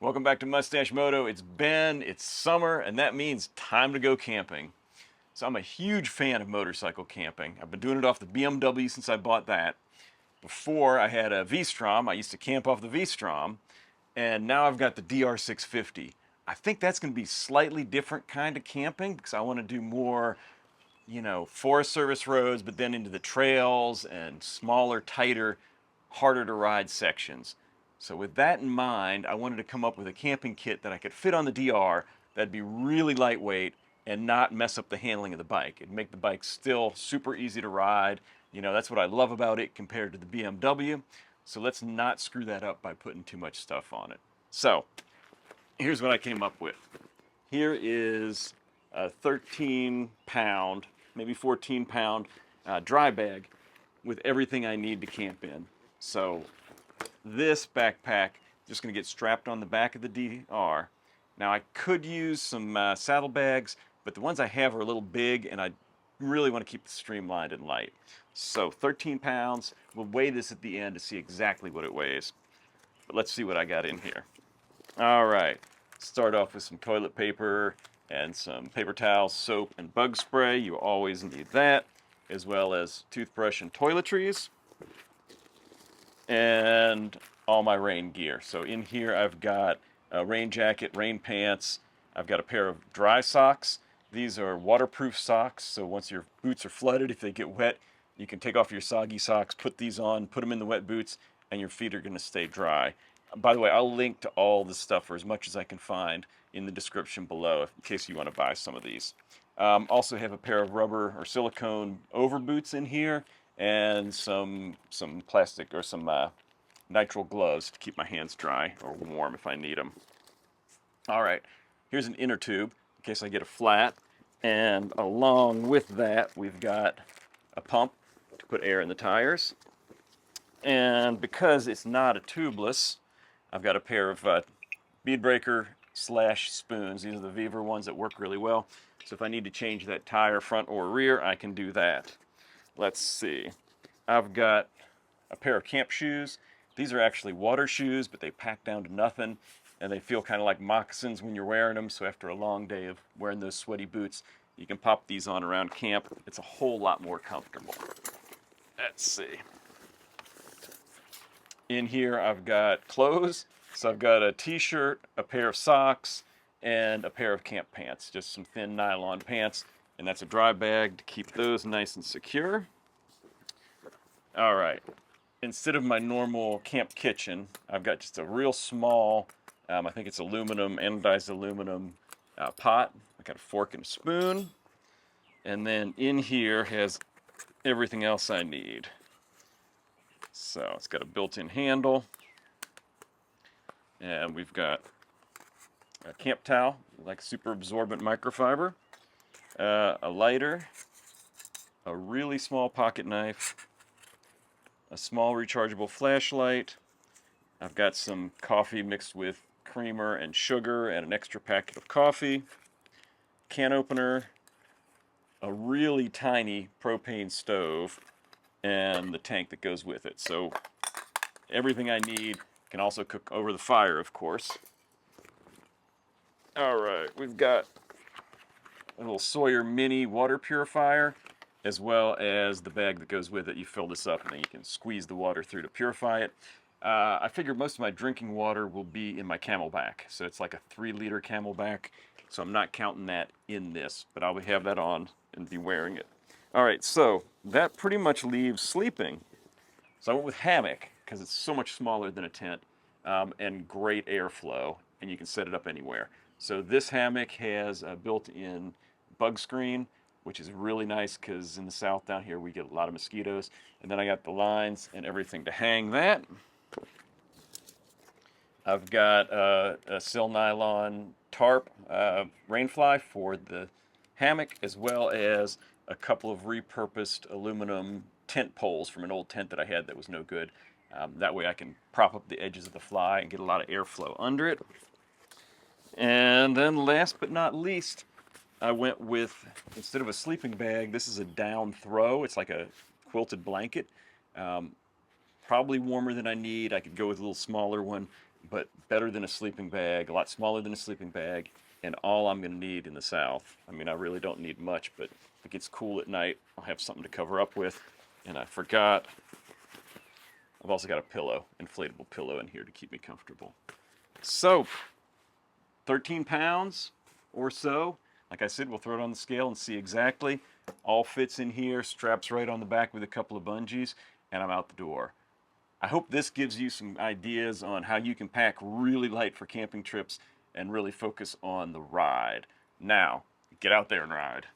Welcome back to Mustache Moto. It's Ben, it's summer, and that means time to go camping. So I'm a huge fan of motorcycle camping. I've been doing it off the BMW since I bought that. Before I had a V-Strom, I used to camp off the V-Strom, and now I've got the DR650. I think that's going to be slightly different kind of camping because I want to do more, Forest Service roads, but then into the trails and smaller, tighter, harder to ride sections. So with that in mind, I wanted to come up with a camping kit that I could fit on the DR that'd be really lightweight and not mess up the handling of the bike. It'd make the bike still super easy to ride. That's what I love about it compared to the BMW. So let's not screw that up by putting too much stuff on it. So here's what I came up with. Here is a 13-pound, maybe 14-pound dry bag with everything I need to camp in. So this backpack just going to get strapped on the back of the DR. Now I could use some saddlebags, but the ones I have are a little big and I really want to keep it streamlined and light. So 13 pounds, we'll weigh this at the end to see exactly what it weighs. But let's see what I got in here. All right, start off with some toilet paper and some paper towels, soap, and bug spray. You always need that, as well as toothbrush and toiletries. And all my rain gear. So in here I've got a rain jacket, rain pants. I've got a pair of dry socks. These are waterproof socks, so once your boots are flooded, if they get wet, you can take off your soggy socks, put these on, put them in the wet boots, and your feet are going to stay dry. By the way, I'll link to all this stuff, or as much as I can find, in the description below in case you want to buy some of these. Also have a pair of rubber or silicone over boots in here, and some plastic or some nitrile gloves to keep my hands dry or warm if I need them. All right, here's an inner tube in case I get a flat, and along with that we've got a pump to put air in the tires. And because it's not a tubeless, I've got a pair of bead breaker / spoons. These are the Viver ones that work really well. So if I need to change that tire front or rear, I can do that. Let's see. I've got a pair of camp shoes. These are actually water shoes, but they pack down to nothing, and they feel kind of like moccasins when you're wearing them. So after a long day of wearing those sweaty boots, you can pop these on around camp. It's a whole lot more comfortable. Let's see. In here I've got clothes. So I've got a t-shirt, a pair of socks, and a pair of camp pants. Just some thin nylon pants. And that's a dry bag to keep those nice and secure. All right. Instead of my normal camp kitchen, I've got just a real small, I think it's aluminum, anodized aluminum pot. I got a fork and a spoon. And then in here has everything else I need. So it's got a built-in handle. And we've got a camp towel, like super absorbent microfiber. A lighter, a really small pocket knife, a small rechargeable flashlight. I've got some coffee mixed with creamer and sugar and an extra packet of coffee, can opener, a really tiny propane stove, and the tank that goes with it. So everything I need. Can also cook over the fire, of course. All right, we've got a little Sawyer mini water purifier, as well as the bag that goes with it. You fill this up and then you can squeeze the water through to purify it. I figure most of my drinking water will be in my Camelback. So it's like a 3-liter Camelback. So I'm not counting that in this, but I'll have that on and be wearing it. All right, so that pretty much leaves sleeping. So I went with hammock because it's so much smaller than a tent and great airflow, and you can set it up anywhere. So this hammock has a built-in bug screen, which is really nice because in the south down here we get a lot of mosquitoes. And then I got the lines and everything to hang that. I've got a sil nylon tarp rainfly for the hammock, as well as a couple of repurposed aluminum tent poles from an old tent that I had that was no good. That way I can prop up the edges of the fly and get a lot of airflow under it. And then last but not least, I went with, instead of a sleeping bag, this is a down throw. It's like a quilted blanket. Probably warmer than I need. I could go with a little smaller one. but better than a sleeping bag, a lot smaller than a sleeping bag, and all I'm going to need in the South. I mean, I really don't need much, but if it gets cool at night, I'll have something to cover up with. And I forgot, I've also got a pillow, inflatable pillow in here to keep me comfortable. So, 13 pounds or so. Like I said, we'll throw it on the scale and see exactly. All fits in here, straps right on the back with a couple of bungees, and I'm out the door. I hope this gives you some ideas on how you can pack really light for camping trips and really focus on the ride. Now, get out there and ride.